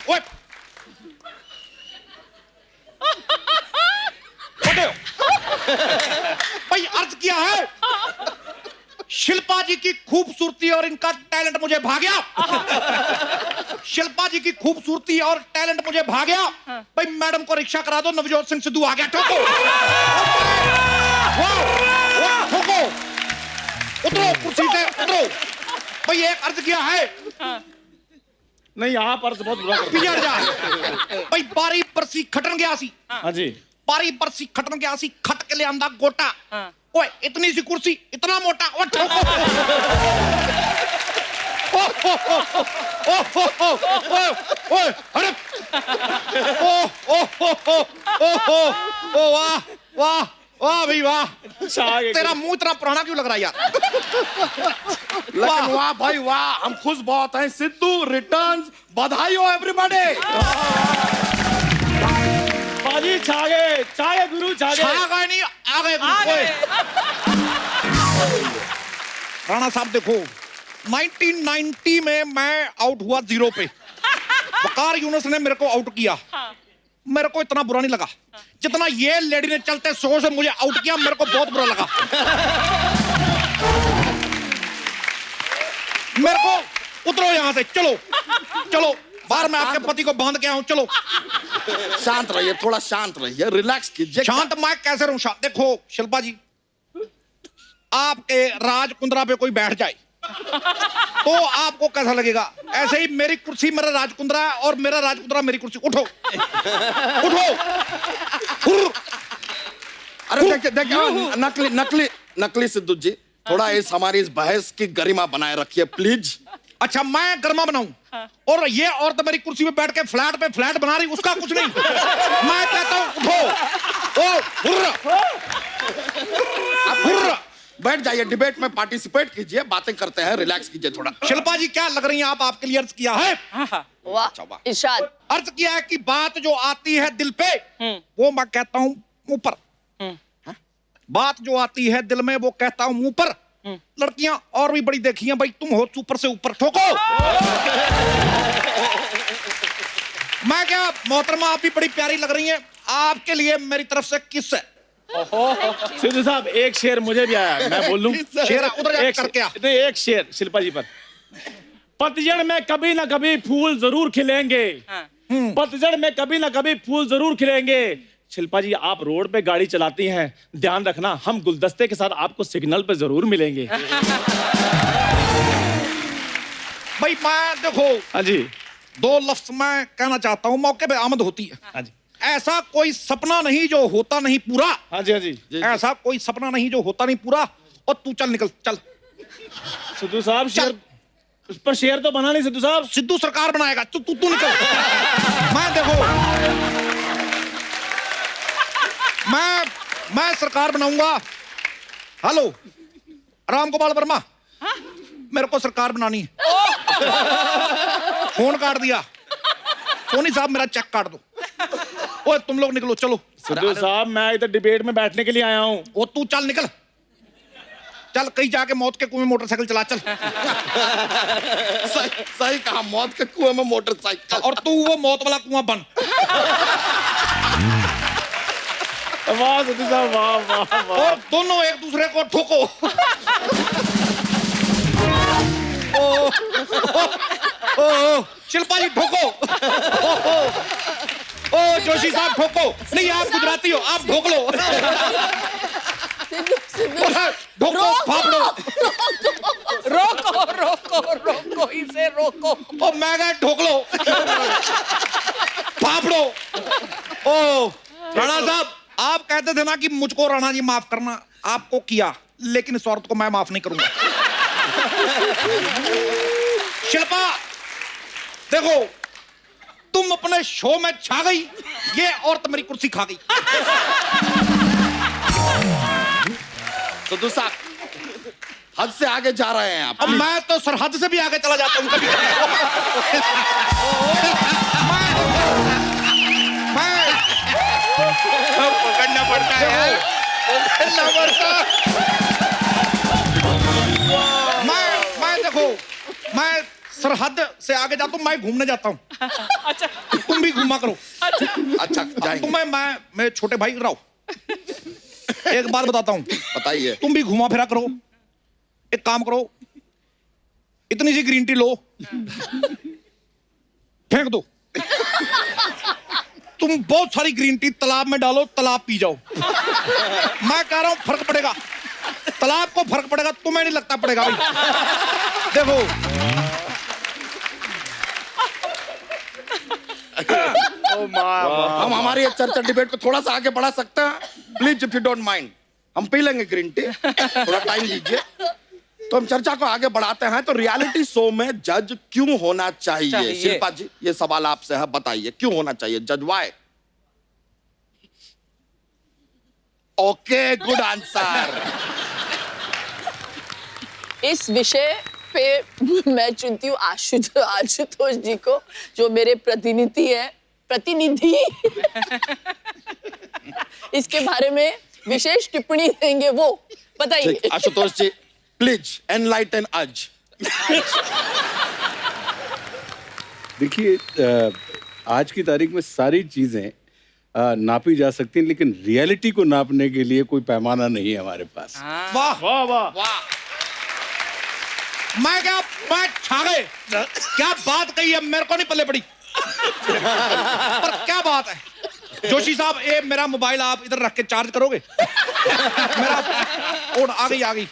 ओए उठो। भाई अर्ज किया है शिल्पा जी की खूबसूरती और इनका टैलेंट मुझे भा गया। शिल्पा जी की खूबसूरती और टैलेंट मुझे भा गया। भाई मैडम को रिक्शा करा दो, नवजोत सिंह सिद्धू आ गया। ठोको ठोको, उतरो कुर्सी से उतरो। भाई एक अर्ज किया है। नहीं आप अर्ज बहुत बुरा कर पिजड़ जा। भाई बारी परसी खटन गया सी। हाँ जी बारी परसी खटन गया सी, खट के ले आंदा गोटा। ओए इतनी सी कुर्सी इतना मोटा। ओ ठोको। ओए अरे ओ वाह वाह वाह भाई वाह। तेरा मुंह इतना पुराना क्यों लग रहा है यार? लेकिन वाह भाई वाह, हम खुश बहुत हैं। सिद्धू रिटर्न्स, बधाई हो एवरीबॉडी। बाजी छा गए गुरु छा गए। छा गए नहीं आ गए। राणा साहब देखो 1990 में मैं आउट हुआ 0 पे। वकार यूनुस ने मेरे को आउट किया। मेरे को इतना बुरा नहीं लगा जितना ये लेडी ने चलते 100 से मुझे आउट किया। मेरे को बहुत बुरा लगा। मेरे को उतरो यहां से, चलो चलो बाहर। मैं आपके पति को बांध के आऊं, चलो। शांत रहिए, थोड़ा शांत रहिए, रिलैक्स कीजिए। शांत मैं कैसे रहूं शांत? देखो शिल्पा जी, आपके राज कुंद्रा पे कोई बैठ जाए तो आपको कैसा लगेगा? ऐसे ही मेरी कुर्सी मेरा राज कुंद्रा है और मेरा राज कुंद्रा मेरी कुर्सी। उठो उठो। अरे देखिए नकली नकली नकली सिद्धू जी, थोड़ा इस हमारी इस बहस की गरिमा बनाए रखिए प्लीज। अच्छा मैं गर्मा बनाऊं और ये औरत मेरी कुर्सी पे बैठ के फ्लैट पे फ्लैट बना रही, उसका कुछ नहीं। मैं कहता हूं उठो। ओ हुर्र। बैठ जाइए, डिबेट में पार्टिसिपेट कीजिए, बातें करते हैं, रिलैक्स कीजिए थोड़ा। शिल्पा जी क्या लग रही हैं आप? आपके लिए अर्ज किया है। वाह इरशाद। अर्ज किया है कि बात जो आती है दिल पे वो मैं कहता हूं मुंह पर। बात जो आती है दिल में वो कहता हूं मुंह पर। लड़कियां और भी बड़ी देखी हैं भाई, तुम हो सुपर से ऊपर। ठोको। मैं क्या मोहतरमा, आप भी बड़ी प्यारी लग रही हैं। आपके लिए मेरी तरफ से किस है। सिद्धू साहब एक शेर मुझे भी आया, मैं बोल लूं? शेर उधर जाकर एक करके आ। नहीं, एक शेर शिल्पा जी पर। पतझड़ में कभी ना कभी फूल जरूर खिलेंगे। पतझड़ में कभी ना कभी फूल जरूर खिलेंगे। शिल्पा जी आप रोड पे गाड़ी चलाती हैं, ध्यान रखना हम गुलदस्ते के साथ आपको सिग्नल पे जरूर मिलेंगे। भाई मैं देखो हाँ जी 2 लफ्ज मैं कहना चाहता हूं, मौके पे आमद होती है। हाँ जी ऐसा कोई सपना नहीं जो होता नहीं पूरा। हाँ जी हाँ जी। ऐसा कोई सपना नहीं जो होता नहीं पूरा। और तू चल निकल चल। सिद्धू साहब शेर उस पर शेर तो बना नहीं सिद्धू साहब। सिद्धू सरकार बनाएगा। तू तू तू निकल। मैं देखो मैं सरकार बनाऊंगा। हेलो राम गोपाल वर्मा, मेरे को सरकार बनानी है। फोन काट दिया। सोनी साहब मेरा चेक काट दो। ओए तुम लोग निकलो चलो। सिद्धू साहब मैं इधर डिबेट में बैठने के लिए आया हूँ। वो तू चल निकल। चल कहीं जाके मौत के कुएं में मोटरसाइकिल चला चल। सही कहा, मौत के कुएं में मोटरसाइकिल। और तू वो मौत वाला कुआं बन। वाह सिद्धू साहब वाह वाह वाह। और दोनों एक दूसरे को ठोको। ओ शिल्पा जी ठोको। ओ जोशी साहब ठोको। नहीं आप गुजराती हो, आप ठोक लो। ठोको फाफड़ो। रोको रोको रोको इसे रोको। ओ मैं कहा ठोक लो। फाफड़ो। ओ राणा साहब आप कहते थे ना कि मुझको राणा जी माफ करना, आपको किया, लेकिन इस औरत को मैं माफ नहीं करूंगा। शिल्पा देखो तुम अपने शो में छा गई, ये औरत मेरी कुर्सी खा गई। सिद्धू साहब हद से आगे जा रहे हैं आप। अब मैं तो सरहद से भी आगे चला जाता हूँ कभी। पकड़ना पड़ता है, पकड़ना पड़ता। मैं देखो मैं सरहद से आगे जा तो मैं घूमने जाता हूँ, अच्छा तुम भी घूमा करो। अच्छा जाएंगे, मैं छोटे भाई रहो, एक बात बताता हूँ, बताइए। तुम भी घुमा फिरा करो। एक काम करो, इतनी सी ग्रीन टी लो, फेंक दो। तुम बहुत सारी ग्रीन टी तालाब में डालो, तालाब पी जाओ। मैं कह रहा हूं फर्क पड़ेगा, तालाब को फर्क पड़ेगा, तुम्हें नहीं लगता पड़ेगा भाई। देखो हम हमारी ये चर्चा डिबेट को थोड़ा सा आगे बढ़ा सकते हैं please, if you don't mind. हम पी लेंगे ग्रीन टी, थोड़ा टाइम दीजिए। तो हम चर्चा को आगे बढ़ाते हैं। तो रियलिटी शो में जज क्यों होना चाहिए? शिल्पा जी, ये सवाल आपसे है, बताइए क्यों होना चाहिए जज? वाई? Okay, good answer. इस विषय पे मैं चुनती हूँ आशुतोष जी को, जो मेरे प्रतिनिधि इसके बारे में विशेष टिप्पणी देंगे। वो बताइए। आशुतोष जी प्लीज एनलाइटन अज। देखिए, आज की तारीख में सारी चीजें नापी जा सकती हैं, लेकिन रियलिटी को नापने के लिए कोई पैमाना नहीं है हमारे पास। वाह वाह वाह वाह, मैं छा गए। क्या बात कही है, मेरे को नहीं पल्ले पड़ी। पर क्या बात है जोशी साहब, ये मेरा मोबाइल आप इधर रख के चार्ज करोगे? मेरा ओड आ गई।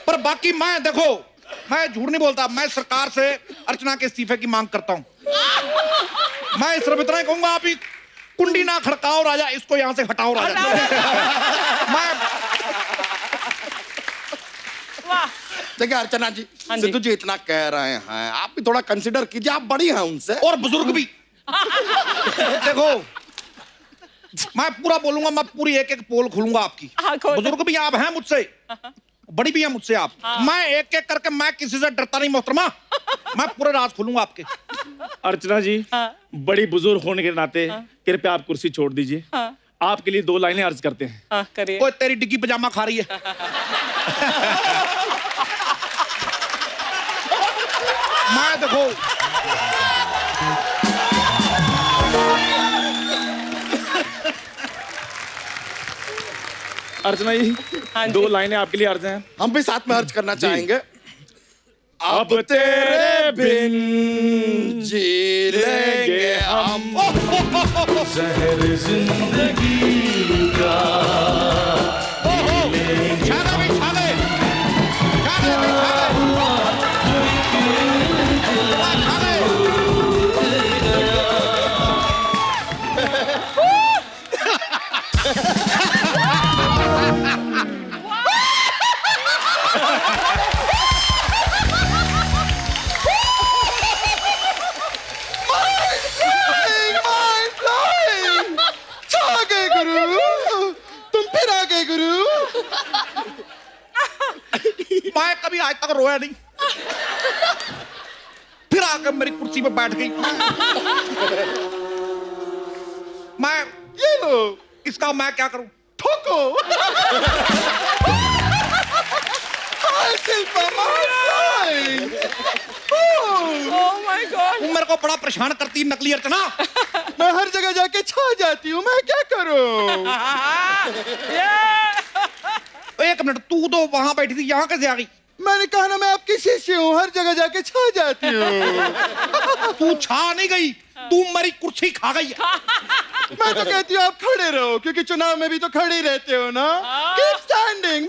पर बाकी मैं देखो, मैं झूठ नहीं बोलता, मैं सरकार से अर्चना के इस्तीफे की मांग करता हूं। मैं सिर्फ इतना ही कहूंगा, आप ही कुंडी ना खड़काओ राजा, इसको यहां से हटाओ राजा। मैं देखिए अर्चना जी, सिद्धू जी इतना कह रहे हैं, आप भी थोड़ा कंसिडर कीजिए, आप बड़ी हैं उनसे। और बुजुर्ग भी। देखो मैं पूरा बोलूंगा, मैं पूरी एक पोल खोलूंगा आपकी। बुजुर्ग भी आप हैं मुझसे, बड़ी भी हैं मुझसे आप। मैं एक एक करके, मैं किसी से डरता नहीं मोहतरमा, मैं पूरे राज खोलूंगा आपके। अर्चना जी, बड़ी बुजुर्ग होने के नाते कृपया आप कुर्सी छोड़ दीजिए। आपके लिए 2 लाइनें अर्ज करते हैं। करिए। ओए तेरी डिग्गी पजामा खा रही है। मैं देखो अर्चना जी, 2 लाइनें आपके लिए अर्ज हैं। हम भी साथ में अर्ज करना चाहेंगे। अब तेरे बिन जी लेंगे हम शहर जिंदगी का। मैं कभी आज तक रोया नहीं, फिर आकर मेरी कुर्सी पे बैठ गई। मैं ये लो, इसका मैं क्या करूं? ठोको। Oh my God! तुम मेरे को बड़ा परेशान करती है नकली अर्चना। मैं हर जगह जाके छा जाती हूँ, मैं क्या करूं? एक मिनट, तू तो वहां बैठी थी, यहाँ कैसे आ गई? मैंने कहा ना, मैं आपकी शिष्य हूँ, हर जगह जाके छा जाती हूँ। तू छा नहीं गई, तू मेरी कुर्सी खा गई। मैं तो कहती हूँ आप खड़े रहो, क्योंकि चुनाव में भी तो खड़े ही रहते हो ना। Keep standing,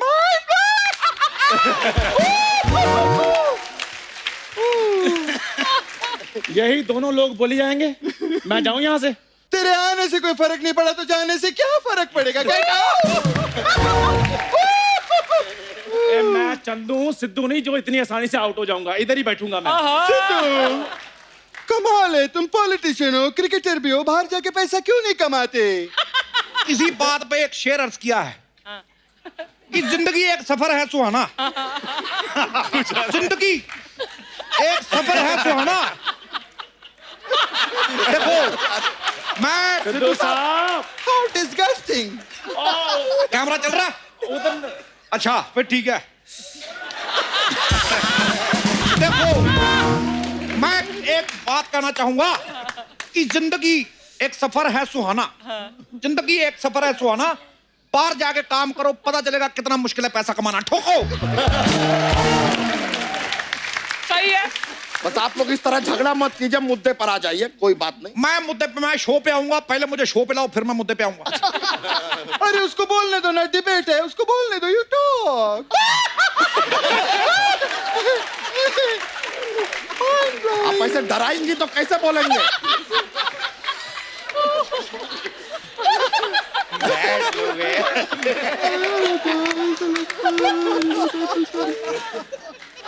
यही दोनों लोग बोली जाएंगे। मैं जाऊं यहाँ से? तेरे आने से कोई फर्क नहीं पड़ा तो जाने से क्या फर्क पड़ेगा? मैं चंदू सिद्धू नहीं जो इतनी आसानी से आउट हो जाऊंगा। इधर ही बैठूंगा मैं। सिद्धू, कमाल है, तुम पॉलिटिशियन हो, क्रिकेटर भी हो, बाहर जाके पैसा क्यों नहीं कमाते? इसी बात पे एक शेर अर्ज किया है कि जिंदगी एक सफर है सुहाना। जिंदगी एक सफर है सुहाना। देखो मैं सिद्धू साहब, How disgusting! कैमरा चल रहा उधर। अच्छा फिर ठीक है। देखो एक बात कहना चाहूंगा कि जिंदगी एक सफर है सुहाना। जिंदगी एक सफर है सुहाना। बाहर जाके काम करो, पता चलेगा कितना मुश्किल है पैसा कमाना। ठोको। सही है। बस आप लोग इस तरह झगड़ा मत कीजिए, मुद्दे पर आ जाइए, कोई बात नहीं। मैं मुद्दे पे, मैं शो पे आऊंगा, पहले मुझे शो पे लाओ, फिर मैं मुद्दे पे आऊंगा। अरे उसको बोलने दो ना, डिबेट है, उसको बोलने दो, यू टॉक। आप ऐसे डराएंगी तो कैसे बोलेंगे?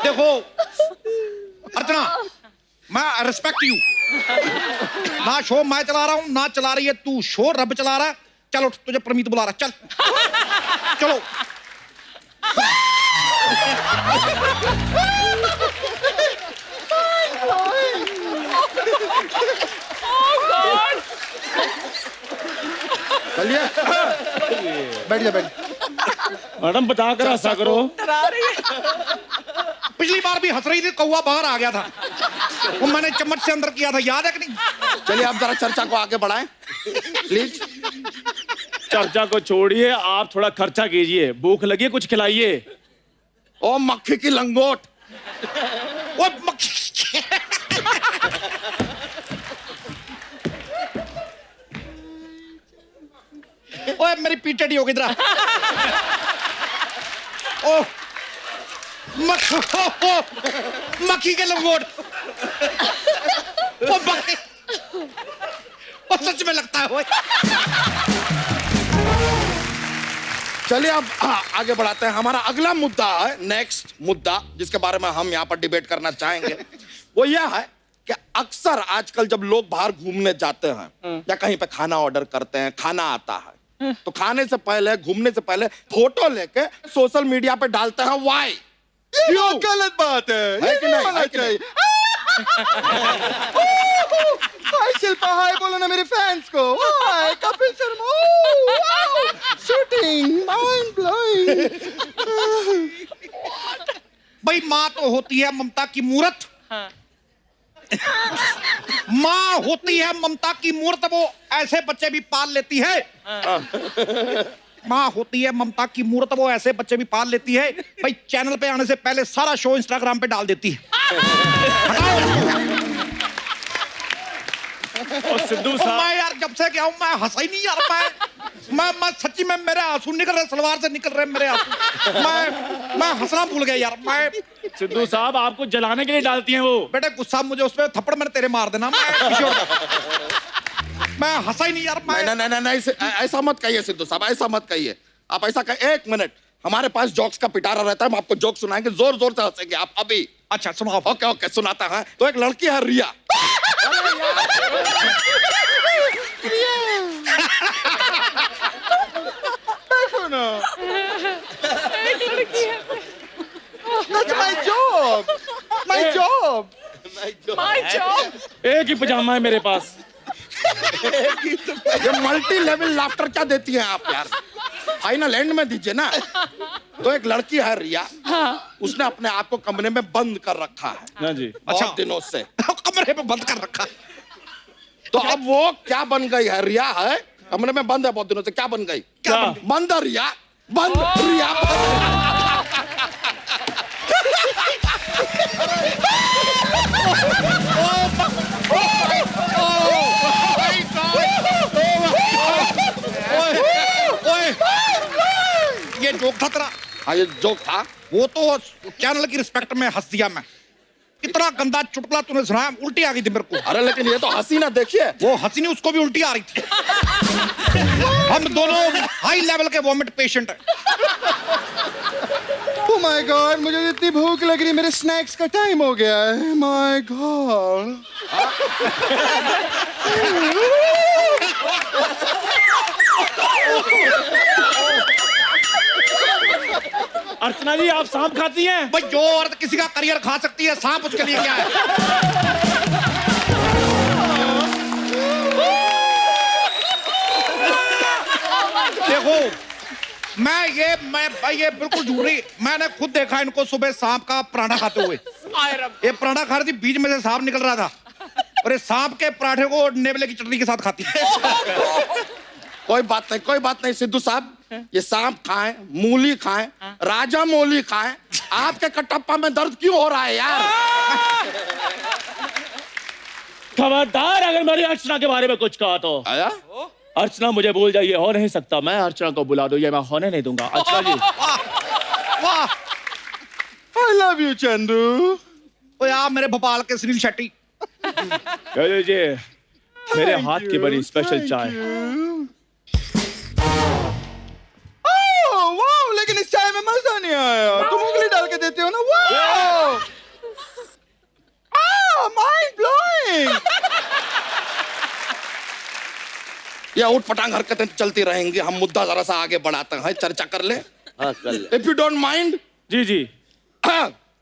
देखो अर्चना, मैं रिस्पेक्ट यू। ना शो मैं चला रहा हूं, ना चला रही है तू शो, रब चला रहा है। चलो तुझे परमीत बुला रहा है, चल चलो। चलिए बैठ जा, बैठ। मैडम बता कर हंसा करो। डरा रही है। पिछली बार भी हंस रही थी, कौवा बाहर आ गया था, वो मैंने चम्मच से अंदर किया था, याद है कि नहीं? चलिए आप जरा चर्चा को आगे बढ़ाएं प्लीज। चर्चा को छोड़िए, आप थोड़ा खर्चा कीजिए। भूख लगी है, कुछ खिलाइए। ओ मक्खी की लंगोट, वो मक्खी। ओए मेरी पीठ टेढ़ी हो गई इधर। ओ मक्खी के लंगोट। वो मक्खी, वो सच में लगता है वो। चलिए अब आगे बढ़ाते हैं। हमारा अगला मुद्दा है, नेक्स्ट मुद्दा जिसके बारे में हम यहाँ पर डिबेट करना चाहेंगे, वो यह है कि अक्सर आजकल जब लोग बाहर घूमने जाते हैं या कहीं पे खाना ऑर्डर करते हैं, खाना आता है तो खाने से पहले, घूमने से पहले फोटो लेके सोशल मीडिया पे डालते हैं। वाई? क्यों? गलत बात है, है ये कि नहीं नहीं? होना है कि नहीं? चाहिए। हाय शिल्पा, हाय बोलो ना मेरे फैंस को। Hi Kapil Sharma, shooting mind blowing. भाई माँ तो होती है ममता की मूरत। माँ होती है ममता की मूर्त, वो ऐसे बच्चे भी पाल लेती है। माँ होती है ममता की मूर्त, वो ऐसे बच्चे भी पाल लेती है। भाई चैनल पे आने से पहले सारा शो इंस्टाग्राम पे डाल देती है। और सिद्धू और साहब, मैं यार जब से क्या हूं, मैं हंसा ही नहीं यार। मैं सच्ची में मेरे आंसू निकल रहे, सलवार से निकल रहे मेरे आंसू। मैं हंसना भूल गया यार। मैं सिद्धू साहब आपको जलाने के लिए डालती हैं वो। बेटे गुस्सा मुझे उस पर थप्पड़ मैंने तेरे मार देना। मैं हंसा ही नहीं यार। नहीं, ऐसा मत कहिए सिद्धू साहब, ऐसा मत कहिए। आप ऐसा कहिए, एक मिनट, हमारे पास जोक्स का पिटारा रहता है, हम आपको जोक सुनाएंगे, जोर जोर से हंसेंगे आप अभी। अच्छा सुनाओ। ओके ओके, सुनाता है। तो एक लड़की है रिया। देखो ना, that's my job, my job. My job. एक ही पजामा है मेरे पास। ये मल्टी लेवल लाफ्टर क्या देती हैं आप यार? फाइनल एंड में दीजिए ना। तो एक लड़की है रिया, उसने अपने आप को कमरे में बंद कर रखा है। हाँ जी। बहुत दिनों से कमरे में बंद कर रखा। तो अब वो क्या बन गई है? रिया है, कमरे में बंद है बहुत दिनों से, क्या बन गई? क्या? बंद है रिया, बंद रिया। ये जोक था तेरा? हाँ ये जोक था। वो तो चैनल की रिस्पेक्ट में हंस दिया मैं। इतना गंदा चुटकुला तूने सुनाया, उल्टी आ गई थी मेरे को। अरे लेकिन ये तो हंसी ना, देखिए वो हंसी नहीं, उसको भी उल्टी आ रही थी। हम दोनों हाई लेवल के वॉमिट पेशेंट हैं। Oh my God, मुझे तो इतनी भूख लग रही है, मेरे स्नैक्स का टाइम हो गया है। My God. अर्चना जी, आप सांप खाती हैं? भाई जो औरत किसी का करियर खा सकती है, सांप उसके लिए क्या है? देखो मैं भाई ये बिल्कुल झूठ रही। मैंने खुद देखा इनको सुबह सांप का पराठा खाते हुए। ये पराठा खा रही थी, बीच में से सांप निकल रहा था। और ये सांप के पराठे को नेवले की चटनी के साथ खाती है। कोई बात नहीं सिद्धू साहब, ये सांप खाएं, मूली खाएं, राजा मूली खाएं, आपके कटप्पा में दर्द क्यों हो रहा है यार? खबरदार अगर मेरी अर्चना के बारे में कुछ कहा तो। आया? अर्चना मुझे भूल जाइए, हो नहीं सकता। मैं अर्चना को बुला दूं, ये मैं होने नहीं दूंगा। अर्चना जी, वाह I love you, चंदू। ओ यार मेरे भोपाल के सुनील शेट्टी। कह लीजिए मेरे हाथ की बनी स्पेशल चाय। ओह वाह, लेकिन इस चाय में मजा नहीं आया। तुम उंगली डाल के देते हो ना। वाह, माइंड ब्लोइंग। ये उठ पटांग हरकतें चलती रहेंगी, हम मुद्दा जरा सा आगे बढ़ाते हैं, चर्चा कर ले। हाँ कर ले। इफ यू डोंट माइंड, जी जी।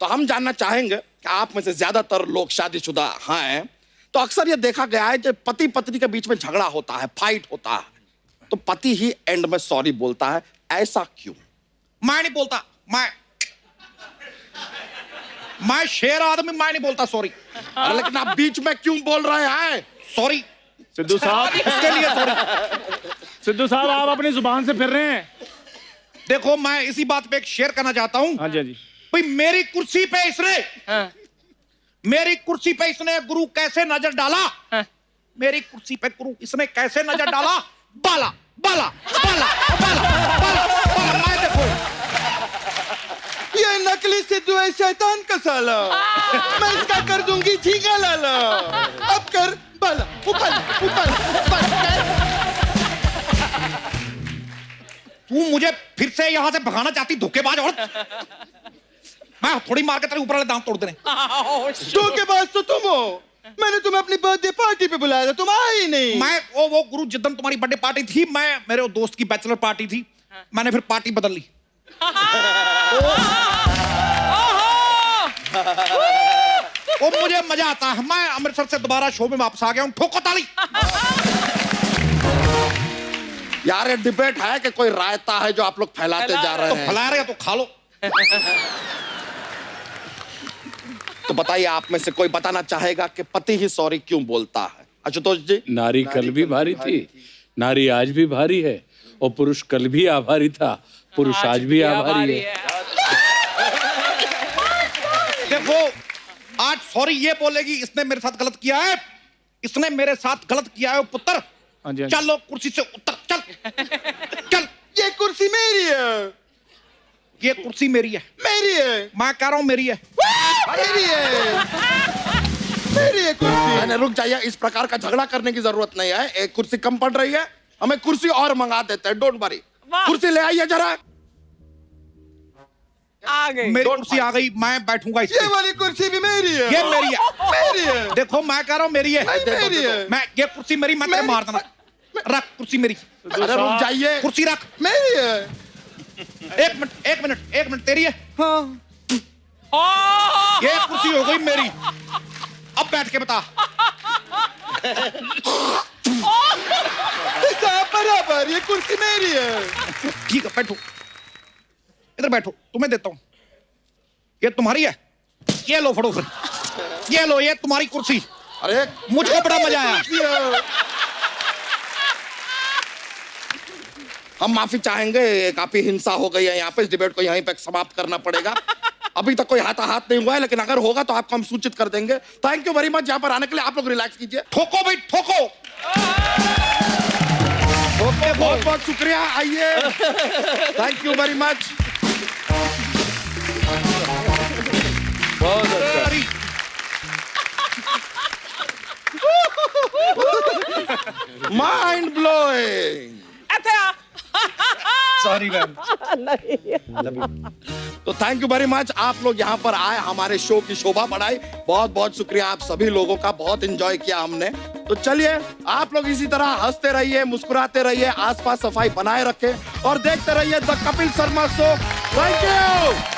तो हम जानना चाहेंगे कि आप में से ज्यादातर लोग शादीशुदा हैं, तो अक्सर ये देखा गया है जब पति पत्नी के बीच में झगड़ा होता है, फाइट होता है, तो पति ही एंड में सॉरी बोलता है। ऐसा क्यों? मैं नहीं बोलता, मैं शेर आदमी, मैं नहीं बोलता सॉरी। अरे लेकिन आप बीच में क्यों बोल रहे हैं? सॉरी सिद्धू साहब, इसके लिए सॉरी। सिद्धू साहब आप अपनी जुबान से फिर रहे हैं। देखो मैं इसी बात पे एक शेयर करना चाहता हूँ। हाँ जी, हाँ जी। भाई मेरी कुर्सी पे इसने गुरु कैसे नजर डाला? मेरी कुर्सी पे गुरु इसने कैसे नजर डाला? बाला बाला बाला बाला बाला बाला। मैं देखो ये नकली सिद्धू है, शैतान का साला। मैं इसका कर दूंगी झींगा लाला। अब कर बाला, उछल उछल उछल। तू मुझे फिर से यहां से भगाना चाहती धोखेबाज औरत। मैं थोड़ी मार के तेरे ऊपर वाले दांत तोड़ देने। धोखेबाज तो तुम हो। मैंने तुम्हें अपनी बर्थडे पार्टी पे बुलाया था, तुम आए ही नहीं। मैं वो गुरु जिद्दन तुम्हारी बर्थडे पार्टी थी, मैं मेरे दोस्त की बैचलर पार्टी थी, मैंने फिर पार्टी बदल ली। वो मुझे मजा आता है। मैं अमृतसर से दोबारा शो में वापस आ गया हूँ। ठोको ताली। यार ये डिबेट है कि कोई रायता है जो आप लोग फैलाते जा रहे तो हैं? फैला रहे हो तो खा लो। तो बताइए, आप में से कोई बताना चाहेगा कि पति ही सॉरी क्यों बोलता है? आशुतोष जी। नारी कल भी भारी थी, नारी आज भी भारी है, और पुरुष कल भी आभारी था, पुरुष आज भी आभारी है। देखो आज सॉरी ये बोलेगी इसने मेरे साथ गलत किया है, इसने मेरे साथ गलत किया है। पुत्र हाँ जी, हाँ जी। चलो कुर्सी से उतर, चल चल। ये कुर्सी मेरी है। ये कुर्सी मेरी है। मेरी है। मैं कह रहा हूँ मेरी है। मेरी है। मेरी है कुर्सी। मैंने रुक जाइए, इस प्रकार का झगड़ा करने की जरूरत नहीं है। एक कुर्सी कम पड़ रही है, हमें कुर्सी और मंगा देते हैं। डोंट वरी, कुर्सी ले आइए जरा। आ गई। मेरी कुर्सी आ गई, मैं बैठूंगा इस ये पे। वाली कुर्सी भी मेरी है। ये मेरी है। मेरी है। देखो मैं कह रहा हूँ मेरी है। नहीं, मेरी है। मैं ये कुर्सी मेरी, मैं तेरे मार देना। रख कुर्सी मेरी। अरे रुक जाइए, कुर्सी रख। मेरी है। एक मिनट एक मिनट एक मिनट, तेरी है। हाँ। ये कुर्सी हो गई मेरी। अब बैठ के बता। हिसाब बराबर, ये कुर्सी मेरी है। ठीक है बैठो, इधर बैठो, तुम्हें देता हूं। ये तुम्हारी है, ये लो फड़ो फिर। ये लो, ये तुम्हारी कुर्सी। अरे मुझको बड़ा मजा आया। हम माफी चाहेंगे, काफी हिंसा हो गई है यहाँ पे। इस डिबेट को यहीं पे समाप्त करना पड़ेगा। अभी तक कोई हाथाहाथ नहीं हुआ है, लेकिन अगर होगा तो आपको हम सूचित कर देंगे। थैंक यू वेरी मच यहाँ पर आने के लिए। आप लोग रिलैक्स कीजिए। ठोको भाई ठोको। ओके, बहुत बहुत शुक्रिया। आइए, थैंक यू वेरी मच। बहुत अच्छा। Mind blowing. Sorry ma'am. तो थैंक यू वेरी मच, आप लोग यहाँ पर आए, हमारे शो की शोभा बढ़ाई। बहुत बहुत शुक्रिया आप सभी लोगों का, बहुत एंजॉय किया हमने। तो चलिए आप लोग इसी तरह हंसते रहिए, मुस्कुराते रहिए, आसपास सफाई बनाए रखें और देखते रहिए the Kapil Sharma show. Thank you.